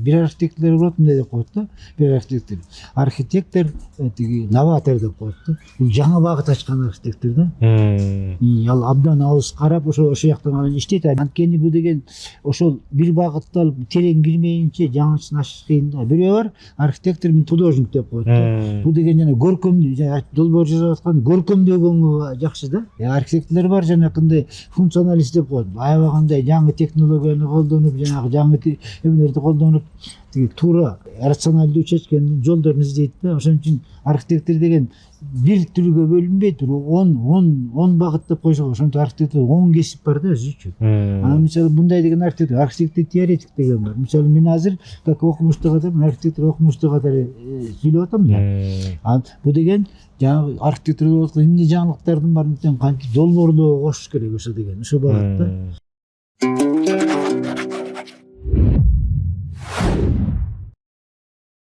бир архитектор болот мындай деп коет да. Бир архитектор тиги новатор деп коет да. Бул жаңа багыт ачкан архитектор да. Ал абдан алыс карап ошо жактан анан иштейт. Анткени бул деген ошол бир багытты алып терең кирмейинче жаңычын ачыш кыйын да. Бирөө бар архитектор мен художник деп коет да. Бул деген жана көркөмдүү, долбоор жасап аткан көркөмдөгөнгө жакшы да. Архитекторлор бар жанакындай функционалист деп коет. Аябагандай жаңы технологияны колдонуп, жанагы жаңы эмелерди колдонуп, тиги туура рационалдуу чечкен жолдорун издейт да. Ошон үчүн архитектор деген бир түргө бөлүнбөйт, 10 багыт деп койсок, ошентип архитектор 10 кесип бар да өзүчө. Анан мисалы мындай деген архитектор теоретик деген бар. Мисалы мен азыр как окумуштуу катар, архитектор окумуштуу катар сүйлөп атам да. Бул деген жаңы архитектор болуп аткан эмне жаңылыктардын баарын кантип долбоорлоо кошуш керек ошо деген, ошо багытта.